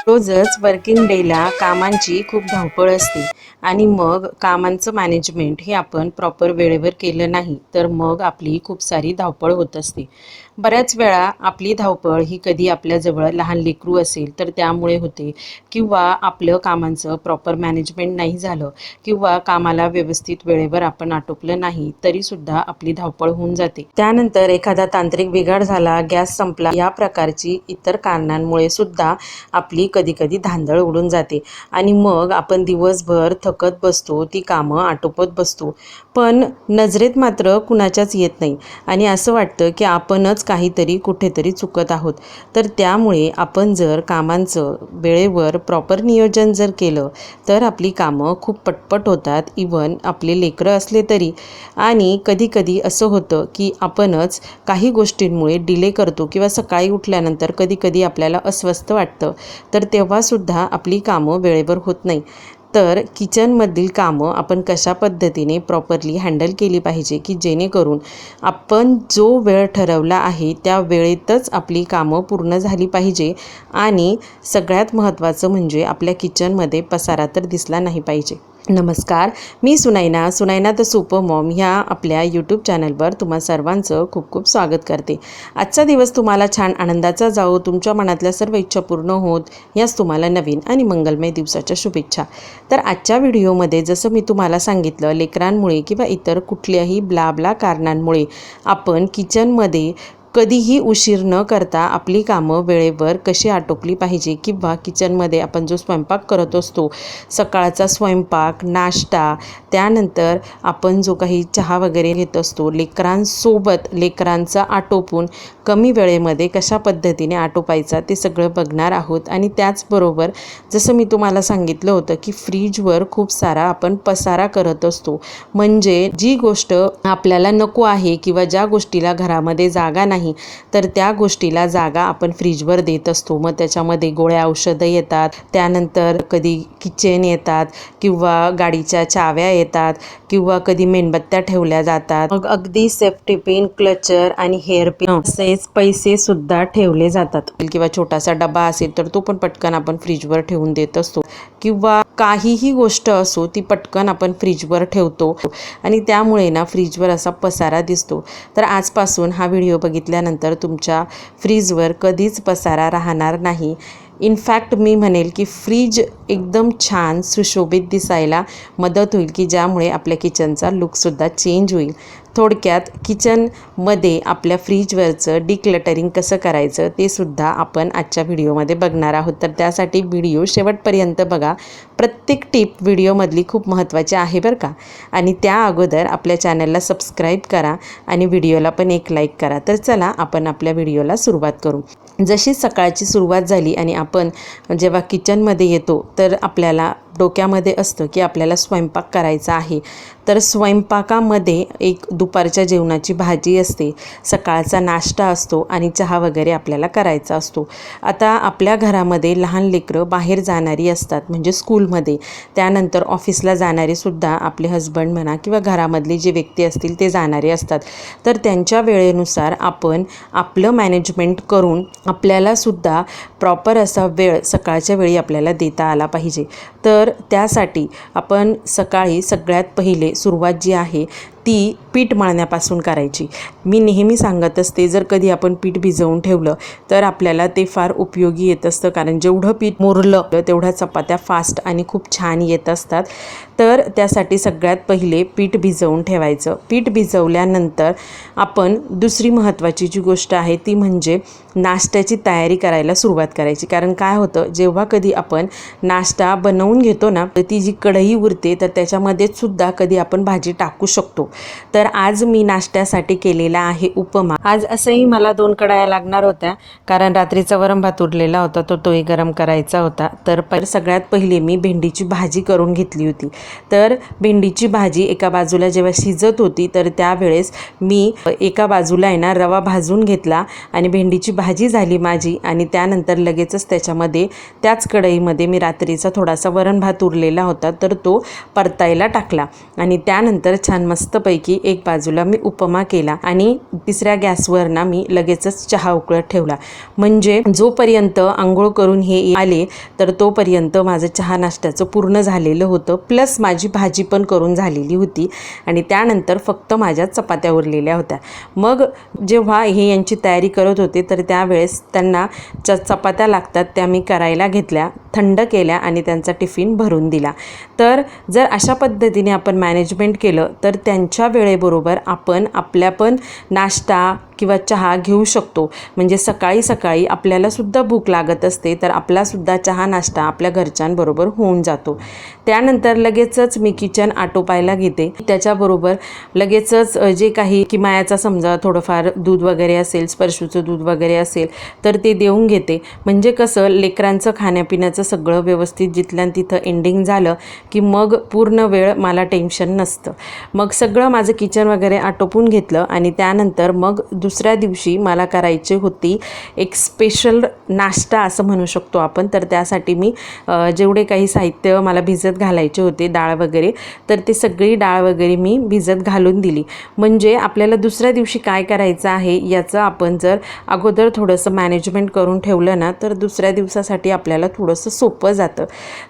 रोजच वर्किंग डेला कामांची खूप धावपळ असते आणि मग कामांचं मॅनेजमेंट हे आपण प्रॉपर वेळेवर केलं नाही तर मग आपली खूप सारी धावपळ होत असते. बऱ्याच वेळा आपली धावपळ ही कधी आपल्याजवळ लहान लेकरू असेल तर त्यामुळे होते, किंवा आपलं कामांचं प्रॉपर मॅनेजमेंट नाही झालं, किंवा कामाला व्यवस्थित वेळेवर आपण आटोपलं नाही तरीसुद्धा आपली धावपळ होऊन जाते. त्यानंतर एखादा तांत्रिक बिघाड झाला, गॅस संपला, या प्रकारची इतर कारणांमुळे सुद्धा आपली कधी धांदळ उडून जाते आणि मग आपण दिवसभर थकत बसतो, ती कामं आटोपत बसतो, पण नजरेत मात्र कुणाच्याच येत नाही आणि असं वाटतं की आपणच काहीतरी कुठेतरी चुकत आहोत. तर त्यामुळे आपण जर कामांचं वेळेवर प्रॉपर नियोजन जर केलं तर आपली कामं खूप पटपट होतात, इवन आपले लेकरं असले तरी. आणि कधी असं होतं की आपणच काही गोष्टींमुळे डिले करतो किंवा सकाळी उठल्यानंतर कधी आपल्याला अस्वस्थ वाटतं, तर तेव्हासुद्धा आपली कामं वेळेवर होत नाही. तर किचनमधील कामं आपण कशा पद्धतीने प्रॉपरली हँडल केली पाहिजे की जेणेकरून आपण जो वेळ ठरवला आहे त्या वेळेतच आपली कामं पूर्ण झाली पाहिजे आणि सगळ्यात महत्त्वाचं म्हणजे आपल्या किचनमध्ये पसारा तर दिसला नाही पाहिजे. नमस्कार, मी सुनैना द सुपर मॉम ह्या आपल्या यूट्यूब चॅनलवर तुम्हा सर्वांचं खूप स्वागत करते. आजचा दिवस तुम्हाला छान आनंदाचा जाओ, तुमच्या मनातल्या सर्व इच्छा पूर्ण होत, याच तुम्हाला नवीन आणि मंगलमय दिवसाच्या शुभेच्छा. तर आजच्या व्हिडिओमध्ये जसं मी तुम्हाला सांगितलं, लेकरांमुळे किंवा इतर कुठल्याही ब्ला कारणांमुळे आपण किचनमध्ये कधीही उशीर न करता आपली कामं वेळेवर कशी आटोपली पाहिजे, किंवा किचनमध्ये आपण जो स्वयंपाक करत असतो, सकाळचा स्वयंपाक, नाश्ता, त्यानंतर आपण जो काही चहा वगैरे घेत असतो, लेकरांचं आटोपून कमी वेळेमध्ये कशा पद्धतीने आटोपायचा ते सगळं बघणार आहोत. आणि त्याचबरोबर जसं मी तुम्हाला सांगितलं होतं की फ्रीजवर खूप सारा आपण पसारा करत असतो, म्हणजे जी गोष्ट आपल्याला नको आहे किंवा ज्या गोष्टीला घरामध्ये जागा नाही तर त्या गोष्टीला जागा आपण फ्रीजवर देत असतो. मग त्याच्यामध्ये गोळ्या औषधं येतात, त्यानंतर कधी किचन येतात, किंवा गाडीच्या चाव्या येतात, किंवा कधी मेणबत्त्या ठेवल्या जातात, मग अगदी सेफ्टी पिन, क्लचर आणि हेअर पिन असेच पैसे सुद्धा ठेवले जातात. किंवा छोटासा डबा असेल तर तो पण पटकन आपण फ्रीजवर ठेवून देत असतो, किंवा काहीही गोष्ट असो ती पटकन आपण फ्रीजवर ठेवतो आणि त्यामुळे ना फ्रीजवर असा पसारा दिसतो. तर आजपासून हा व्हिडिओ बघितल्यानंतर तुमच्या फ्रीजवर कधीच पसारा राहणार नाही. इनफॅक्ट मी म्हणेल की फ्रीज एकदम छान सुशोभित दिसायला मदत होईल, की ज्यामुळे आपल्या किचनचा लुकसुद्धा चेंज होईल. थोडक्यात किचनमध्ये आपल्या फ्रीजवरचं डिक्लटरिंग कसं करायचं ते सुद्धा आपण आजच्या व्हिडिओमध्ये बघणार आहोत. तर त्यासाठी व्हिडिओ शेवटपर्यंत बघा. प्रत्येक टिप व्हिडिओमधली खूप महत्त्वाची आहे बरं का. आणि त्या अगोदर आपल्या चॅनलला सबस्क्राईब करा आणि व्हिडिओला पण एक लाईक करा. तर चला आपण आपल्या व्हिडिओला सुरुवात करू. जशी सकाळची सुरुवात झाली आणि आपण जेव्हा किचनमध्ये येतो तर आपल्याला डोक्यामध्ये असतं की आपल्याला स्वयंपाक करायचा आहे. तर स्वयंपाकामध्ये एक दुपारच्या जेवणाची भाजी असते, सकाळचा नाश्ता असतो आणि चहा वगैरे आपल्याला करायचा असतो. आता आपल्या घरामध्ये लहान लेकरं बाहेर जाणारी असतात, म्हणजे स्कूलमध्ये, त्यानंतर ऑफिसला जाणारे सुद्धा आपले हस्बंड म्हणा किंवा घरामधले जे व्यक्ती असतील ते जाणारे असतात. तर त्यांच्या वेळेनुसार आपण आपलं मॅनेजमेंट करून आपल्याला सुद्धा प्रॉपर असा वेळ सकाळच्या वेळी आपल्याला देता आला पाहिजे. तर त्यासाठी आपण सकाळी सगळ्यात पहिले सुरुवात जी आहे ती पीठ मळण्यापासून करायची. मी नेहमी सांगत असते, जर कधी आपण पीठ भिजवून ठेवलं तर आपल्याला ते फार उपयोगी येत असतं, कारण जेवढं पीठ मुरलं तेवढ्या चपात्या फास्ट आणि खूप छान येत असतात. तर त्यासाठी सगळ्यात पहिले पीठ भिजवून ठेवायचं. पीठ भिजवल्यानंतर आपण दुसरी महत्त्वाची जी गोष्ट आहे ती म्हणजे नाश्त्याची तयारी करायला सुरुवात करायची. कारण काय होतं, जेव्हा कधी आपण नाश्ता बनवून घेतो ना, तर ती जी कढई उरते तर त्याच्यामध्येच सुद्धा कधी आपण भाजी टाकू शकतो. तर आज मी नाश्त्यासाठी केलेला आहे उपमा. आज असंही मला 2 कढया लागणार होत्या, कारण रात्रीचा वरण भात उरलेला होता, तोही गरम करायचा होता. तर सगळ्यात पहिले मी भेंडीची भाजी करून घेतली होती. तर भेंडीची भाजी एका बाजूला जेव्हा शिजत होती तर त्यावेळेस मी एका बाजूला आहे ना रवा भाजून घेतला आणि भेंडीची भाजी झाली माझी आणि त्यानंतर लगेचच त्याच्यामध्ये त्याच कढईमध्ये मी रात्रीचा थोडासा वरण भात उरलेला होता तर तो परतायला टाकला आणि त्यानंतर छान मस्तपैकी एक बाजूला मी उपमा केला आणि तिसऱ्या गॅसवर ना मी लगेचच चहा उकळत ठेवला. म्हणजे जोपर्यंत आंघोळ करून हे आले तर तोपर्यंत माझं चहा नाश्त्याचं पूर्ण झालेलं होतं, प्लस माझी भाजी पण करून झालेली होती आणि त्यानंतर फक्त माझ्या चपात्या उरलेल्या होत्या. मग जेव्हा हे यांची तयारी करत होते तर त्यावेळेस त्यांना चपात्या लागतात त्या मी करायला घेतल्या, थंड केल्या आणि त्यांचा टिफिन भरून दिला. तर जर अशा पद्धतीने आपण मॅनेजमेंट केलं तर त्यांच्या वेळेबरोबर आपण आपल्या पण नाश्ता किंवा चहा घेऊ शकतो. म्हणजे सकाळी सकाळी आपल्यालासुद्धा भूक लागत असते तर आपलासुद्धा चहा नाश्ता आपल्या घरच्यांबरोबर होऊन जातो. त्यानंतर लगेचच मी किचन आटोपायला घेते. त्याच्याबरोबर लगेचच जे काही किमायाचा समजा थोडंफार दूध वगैरे असेल, स्पर्शूचं दूध वगैरे असेल तर ते देऊन घेते. म्हणजे कसं लेकरांचं खाण्यापिण्याचं सगळं व्यवस्थित जिथल्या तिथं एंडिंग झालं की मग पूर्ण वेळ मला टेन्शन नसतं. मग सगळं माझं किचन वगैरे आटोपून घेतलं आणि त्यानंतर मग दुसऱ्या दिवशी मला करायची होती एक स्पेशल नाश्ता असं म्हणू शकतो आपण. तर त्यासाठी मी जेवढे काही साहित्य मला भिजत घालायचे होते डाळ वगैरे तर ते सगळी डाळ वगैरे मी भिजत घालून दिली. म्हणजे आपल्याला दुसऱ्या दिवशी काय करायचं आहे याचं आपण जर अगोदर थोडंसं मॅनेजमेंट करून ठेवलं ना तर दुसऱ्या दिवसासाठी आपल्याला थोडंसं सोपं जातं.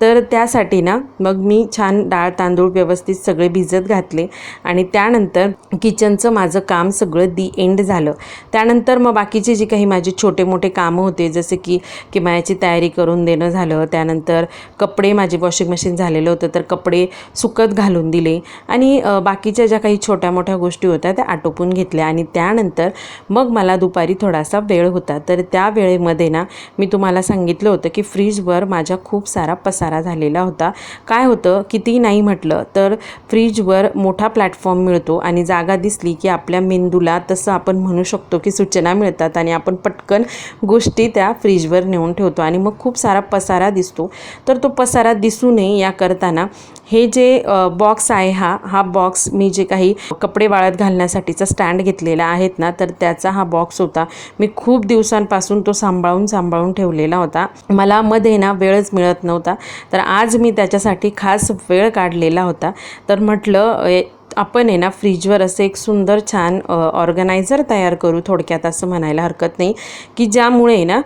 तर त्यासाठी ना मग मी छान डाळ तांदूळ व्यवस्थित सगळे भिजत घातले आणि त्यानंतर किचनचं माझं काम सगळं दी एंड झालं. त्यानंतर मग बाकीचे जे काही माझे छोटे मोठे कामं होते जसे की किमायाची तयारी करून देणं झालं, त्यानंतर कपडे माझे वॉशिंग मशीन झालेलं होतं तर कपडे सुकत घालून दिले आणि बाकीच्या ज्या काही छोट्या मोठ्या गोष्टी होत्या त्या आटोपून घेतल्या आणि त्यानंतर मग मला दुपारी थोडासा वेळ होता. तर त्या वेळेमध्ये ना मी तुम्हाला सांगितलं होतं की फ्रीजवर माझ्या खूप सारा पसारा झालेला होता. काय होतं कितीही नाही म्हटलं तर फ्रीजवर मोठा प्लॅटफॉर्म मिळतो आणि जागा दिसली की आपल्या मेंदूला तसं आपण म्हणू शकतो की सूचना मिळतात आणि आपण पटकन गोष्टी त्या फ्रीजवर नेऊन ठेवतो आणि मग खूप सारा पसारा दिसतो. तर तो पसारा दिसू नये याकरताना हे जे बॉक्स आहे हा बॉक्स मी जे काही कपडे वाळत घालण्यासाठीचा स्टँड घेतलेला आहेत ना तर त्याचा हा बॉक्स होता. मी खूप दिवसांपासून तो सांभाळून ठेवलेला होता. मला मध्ये ना वेळच मिळत नव्हता तर आज मी त्याच्यासाठी खास वेळ काढलेला होता. तर म्हटलं आपण आहे ना फ्रीजवर असं एक सुंदर छान ऑर्गनायझर तयार करू, थोडक्यात असं म्हणायला हरकत नाही, की ज्यामुळे ना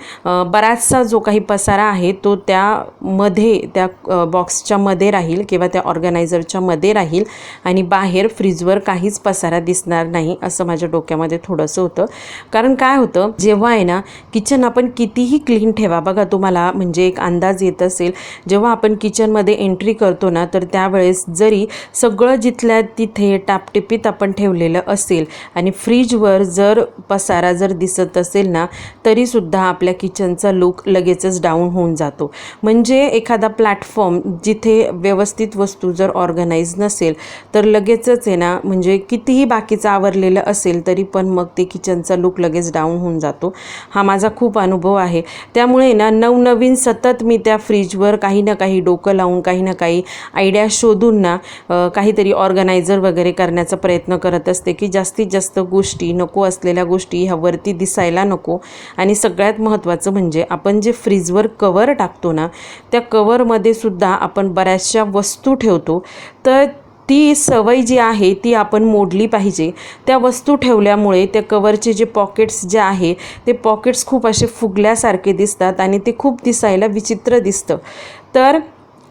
बराचसा जो काही पसारा आहे तो त्यामध्ये त्या बॉक्सच्या मध्ये राहील किंवा त्या ऑर्गनायझरच्या मध्ये राहील आणि बाहेर फ्रीजवर काहीच पसारा दिसणार नाही असं माझ्या डोक्यामध्ये थोडंसं होतं. कारण काय होतं जेव्हा आहे ना किचन आपण कितीही क्लीन ठेवा, बघा तुम्हाला म्हणजे एक अंदाज येत असेल, जेव्हा आपण किचनमध्ये एंट्री करतो ना तर त्यावेळेस जरी सगळं जिथल्या तिथे टापटिपीत आपण ठेवलेलं असेल आणि फ्रीजवर जर पसारा जर दिसत असेल ना तरीसुद्धा आपल्या किचनचा लुक लगेचच डाऊन होऊन जातो. म्हणजे एखादा प्लॅटफॉर्म जिथे व्यवस्थित वस्तू जर ऑर्गनाइज नसेल तर लगेचच आहे ना म्हणजे कितीही बाकीचं आवरलेलं असेल तरी पण मग ते किचनचा लुक लगेच डाऊन होऊन जातो. हा माझा खूप अनुभव आहे. त्यामुळे ना नवनवीन सतत मी त्या फ्रीजवर काही ना काही डोकं लावून काही ना काही आयडिया शोधून ना काहीतरी ऑर्गनायझर वगैरे करण्याचा प्रयत्न करत असते की जास्तीत जास्त गोष्टी नको असलेल्या गोष्टी ह्या वरती दिसायला नको. आणि सगळ्यात महत्त्वाचं म्हणजे आपण जे फ्रीजवर कवर टाकतो ना त्या कवरमध्ये सुद्धा आपण बऱ्याचशा वस्तू ठेवतो. तर ती सवय जी आहे ती आपण मोडली पाहिजे. त्या वस्तू ठेवल्यामुळे त्या कवरचे जे पॉकेट्स जे आहे ते पॉकेट्स खूप असे फुगल्यासारखे दिसतात आणि ते खूप दिसायला विचित्र दिसतं. तर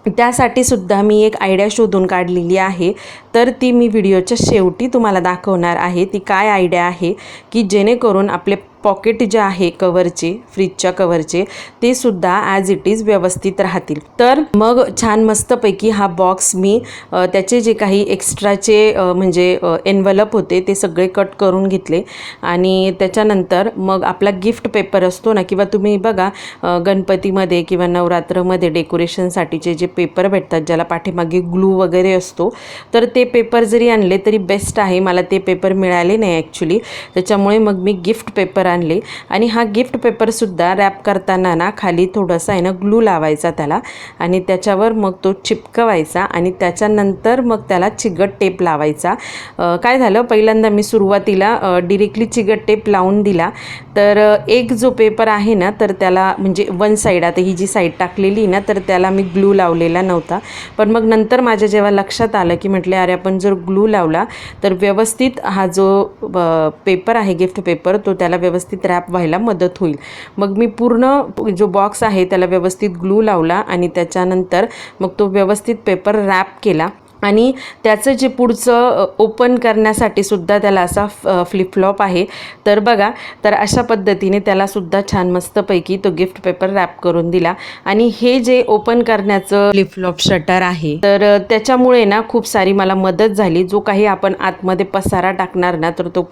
त्यासाठी सुद्धा मी एक आयडिया शोधून काढलेली आहे. तर ती मी व्हिडिओच्या शेवटी तुम्हाला दाखवणार आहे. ती काय आयडिया आहे की जेणेकरून आपले पॉकेट जे आहे कवरचे फ्रीजच्या कवरचे ते सुद्धा ॲज इट इज व्यवस्थित राहतील. तर मग छान मस्तपैकी हा बॉक्स मी त्याचे जे काही एक्स्ट्राचे म्हणजे एन्व्हलप होते ते सगळे कट करून घेतले आणि त्याच्यानंतर मग आपला गिफ्ट पेपर असतो ना किंवा तुम्ही बघा गणपतीमध्ये किंवा नवरात्रमध्ये डेकोरेशनसाठीचे जे पेपर भेटतात ज्याला पाठीमागे ग्लू वगैरे असतो तर ते पेपर जरी आणले तरी बेस्ट आहे. मला ते पेपर मिळाले नाही ॲक्च्युली, त्याच्यामुळे मग मी गिफ्ट पेपर आणले आणि हा गिफ्ट पेपरसुद्धा रॅप करताना ना खाली थोडंसं आहे ना ग्लू लावायचा त्याला आणि त्याच्यावर मग तो चिपकवायचा आणि त्याच्यानंतर मग त्याला चिकट टेप लावायचा। काय झालं, पहिल्यांदा मी सुरुवातीला डिरेक्टली चिकट टेप लावून दिला तर एक जो पेपर आहे ना तर त्याला म्हणजे वन साईड, आता ही जी साईड टाकलेली ना तर त्याला मी ग्लू लावलेला नव्हता, पण मग नंतर माझ्या जेव्हा लक्षात आलं की म्हटले अरे आपण जर ग्लू लावला तर व्यवस्थित हा जो पेपर आहे गिफ्ट पेपर तो त्याला व्यवस्थित रॅप व्हायला मदत होईल। मग मी पूर्ण जो बॉक्स आहे त्याला व्यवस्थित ग्लू लावला आणि त्याच्यानंतर मग तो व्यवस्थित पेपर रॅप केला आणि त्याचं जे पुढचं ओपन करण्यासाठी सुद्धा त्याला असा फ्लिप फ्लॉप आहे। तर बघा, तर अशा पद्धतीने त्यालासुद्धा छान मस्तपैकी तो गिफ्ट पेपर रॅप करून दिला आणि हे जे ओपन करण्याचं फ्लिप फ्लॉप शटर आहे तर त्याच्यामुळे ना खूप सारी मला मदत झाली। जो काही आपण आतमध्ये पसारा टाकणार ना तर तो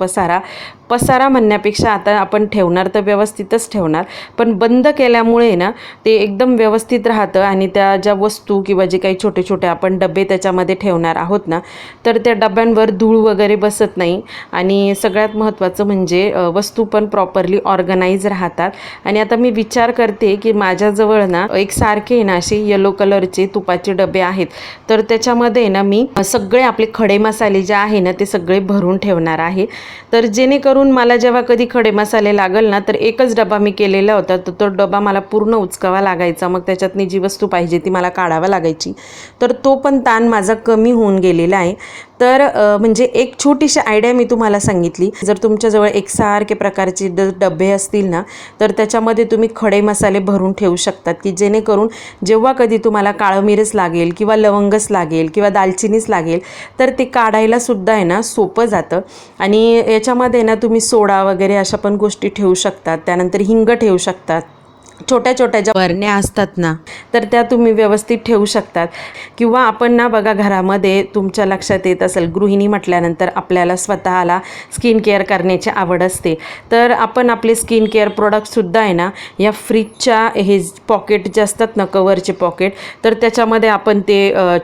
पसारा म्हणण्यापेक्षा आता आपण ठेवणार तर व्यवस्थितच ठेवणार, पण बंद केल्यामुळे ना ते एकदम व्यवस्थित राहतं आणि त्या ज्या वस्तू किंवा जे काही छोटे छोटे आपण डबे त्याच्यामध्ये ठेवणार आहोत ना तर त्या डब्यांवर धूळ वगैरे बसत नाही आणि सगळ्यात महत्त्वाचं म्हणजे वस्तू पण प्रॉपरली ऑर्गनाइज राहतात। आणि आता मी विचार करते की माझ्याजवळ ना एक सारखे ना असे येलो कलरचे तुपाचे डबे आहेत तर त्याच्यामध्ये ना मी सगळे आपले खडे मसाले जे आहे ना ते सगळे भरून ठेवणार आहे। तर जेणेकरून मला जेव्हा कधी खडे मसाले लागल ना तर एकच डबा मी केलेला होता तर तो डबा मला पूर्ण उचकावा लागायचा, मग त्याच्यातनी जी वस्तू पाहिजे ती मला काढावा लागायची, तर तो पण ताण माझा कमी होऊन गेलेला आहे। तर म्हणजे एक छोटीशी आयडिया मी तुम्हाला सांगितली, जर तुमच्याजवळ एकसारखे प्रकारचे डबे असतील ना तर त्याच्यामध्ये तुम्ही खडे मसाले भरून ठेवू शकतात की जेणेकरून जेव्हा कधी तुम्हाला काळं मिरच लागेल किंवा लवंगच लागेल किंवा दालचिनीच लागेल तर ते काढायला सुद्धा आहे ना सोपं जातं। आणि याच्यामध्ये ना तुम्ही सोडा वगैरे अशा पण गोष्टी ठेवू शकतात, त्यानंतर हिंग ठेवू शकतात, छोट्या छोट्या ज्या बरण्या असतात ना तर त्या तुम्ही व्यवस्थित ठेवू शकतात। किंवा आपण ना बघा घरामध्ये तुमच्या लक्षात येत असेल गृहिणी म्हटल्यानंतर आपल्याला स्वतःला स्किन केअर करण्याची आवड असते, तर आपण आपले स्किन केअर प्रोडक्टसुद्धा आहे ना या फ्रीजच्या हे पॉकेट जे असतात ना कवरचे पॉकेट तर त्याच्यामध्ये आपण ते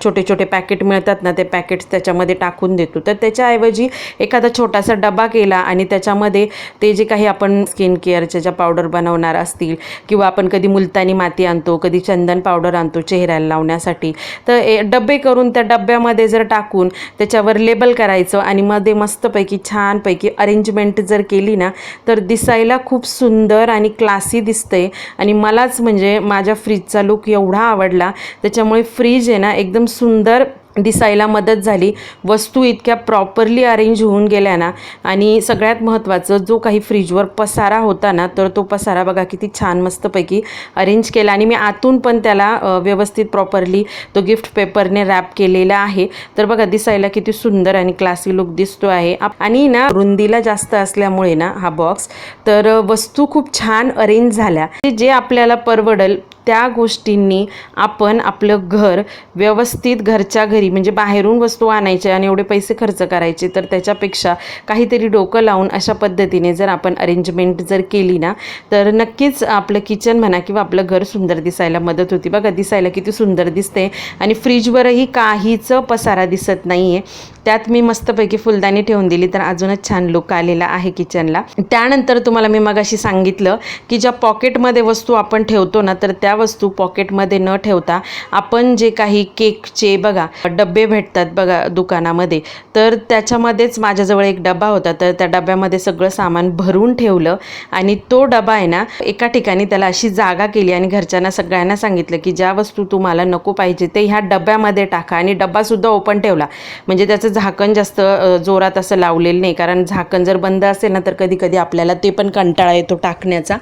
छोटे छोटे पॅकेट मिळतात ना ते पॅकेट्स त्याच्यामध्ये टाकून देतो। तर त्याच्याऐवजी एखादा छोटासा डबा केला आणि त्याच्यामध्ये ते जे काही आपण स्किन केअरच्या ज्या पावडर बनवणार असतील किंवा आपण कधी मुलतानी माती आणतो, कधी चंदन पावडर आणतो चेहऱ्याला लावण्यासाठी, तर डबे करून त्या डब्यामध्ये जर टाकून त्याच्यावर लेबल करायचं आणि मध्ये मस्तपैकी छानपैकी अरेंजमेंट जर केली ना तर दिसायला खूप सुंदर आणि क्लासी दिसते। आणि मलाच म्हणजे माझ्या फ्रीजचा लुक एवढा आवडला, त्याच्यामुळे फ्रीज आहे ना एकदम सुंदर दिसायला मदत झाली। वस्तू इतक्या प्रॉपरली अरेंज होऊन गेल्या ना आणि सगळ्यात महत्त्वाचं जो काही फ्रीजवर पसारा होता ना तर तो पसारा बघा किती छान मस्तपैकी अरेंज केला आणि मी आतून पण त्याला व्यवस्थित प्रॉपरली तो गिफ्ट पेपरने रॅप केलेला आहे। तर बघा दिसायला किती सुंदर आणि क्लासी लुक दिसतो आहे। आणि ना रुंदीला जास्त असल्यामुळे ना हा बॉक्स तर वस्तू खूप छान अरेंज झाल्या, जे आपल्याला परवडेल त्या गोष्टींनी आपण आपलं घर व्यवस्थित घरच्या घरी म्हणजे बाहेरून वस्तू आणायच्या आणि एवढे पैसे खर्च करायचे, तर त्याच्यापेक्षा काहीतरी डोकं लावून अशा पद्धतीने जर आपण अरेंजमेंट जर केली ना तर नक्कीच आपलं किचन म्हणा किंवा आपलं घर सुंदर दिसायला मदत होती। बघा दिसायला किती सुंदर दिसते आणि फ्रीजवरही काहीच पसारा दिसत नाही आहे। त्यात मी मस्तपैकी फुलदाणी ठेवून दिली तर अजूनच छान लुक आलेला आहे किचनला। त्यानंतर तुम्हाला मी मगाशी सांगितलं की ज्या पॉकेटमध्ये वस्तू आपण ठेवतो ना तर त्या वस्तू पॉकेटमध्ये न ठेवता आपण जे काही केकचे बघा डबे भेटतात बघा दुकानामध्ये, तर त्याच्यामध्येच माझ्याजवळ एक डबा होता, तर त्या डब्यामध्ये सगळं सामान भरून ठेवलं आणि तो डबा आहे ना एका ठिकाणी त्याला अशी जागा केली आणि घरच्यांना सगळ्यांना सांगितलं की ज्या वस्तू तुम्हाला नको पाहिजे ते ह्या डब्यामध्ये टाका आणि डब्बासुद्धा ओपन ठेवला, म्हणजे त्याचं झाकण जास्त जोरात असं लावलेलं नाही, कारण झाकण जर बंद असेल ना तर कधी कधी आपल्याला ते पण कंटाळा येतो टाकण्याचा।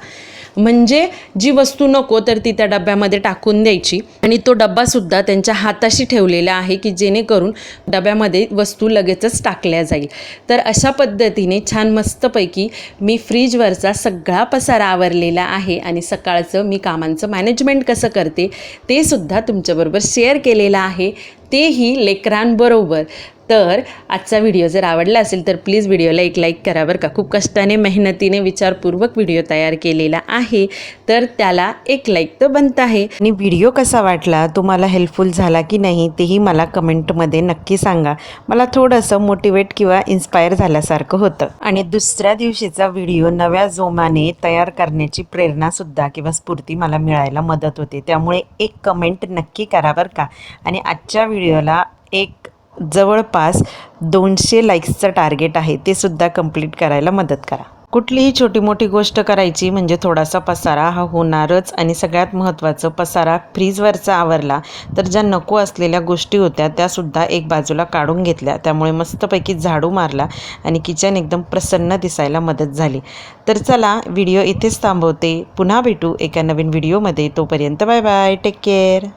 म्हणजे जी वस्तू नको तर ती त्या डब्यामध्ये टाकून द्यायची आणि तो डब्बासुद्धा त्यांच्या हाताशी ठेवलेला आहे की जेणेकरून डब्यामध्ये वस्तू लगेचच टाकल्या जाईल। तर अशा पद्धतीने छान मस्तपैकी मी फ्रीजवरचा सगळा पसारा आवरलेला आहे आणि सकाळचं मी कामांचं मॅनेजमेंट कसं करते ते सुद्धा तुमच्याबरोबर शेअर केलेलं आहे, तेही लेकरांबरोबर। तर आजचा व्हिडिओ जर आवडला असेल तर प्लीज व्हिडिओला एक लाईक करा बरं का. खूप कष्टाने मेहनतीने विचारपूर्वक व्हिडिओ तयार केलेला आहे, तर त्याला एक लाईक तर बनत आहे. आणि व्हिडिओ कसा वाटला, तुम्हाला हेल्पफुल झाला की नाही तेही मला कमेंटमध्ये नक्की सांगा. मला थोडंसं मोटिवेट किंवा इन्स्पायर झाल्यासारखं होतं. आणि दुसऱ्या दिवशीचा व्हिडिओ नव्या जोमाने तयार करण्याची प्रेरणासुद्धा किंवा स्फूर्ती मला मिळायला मदत होते. त्यामुळे एक कमेंट नक्की करा बरं का. आणि आजच्या व्हिडिओला एक जवळपास 200 लाईक्सचं टार्गेट आहे, ते सुद्धा कंप्लीट करायला मदत करा. कुठलीही छोटी मोठी गोष्ट करायची म्हणजे थोडासा पसारा हा होणारच. आणि सगळ्यात महत्त्वाचं, पसारा फ्रीजवरचा आवरला तर ज्या नको असलेल्या गोष्टी होत्या त्यासुद्धा एक बाजूला काढून घेतल्या. त्यामुळे मस्तपैकी झाडू मारला आणि किचन एकदम प्रसन्न दिसायला मदत झाली. तर चला, व्हिडिओ इथेच थांबवते. पुन्हा भेटू एका नवीन व्हिडिओमध्ये. तोपर्यंत बाय बाय, टेक केअर.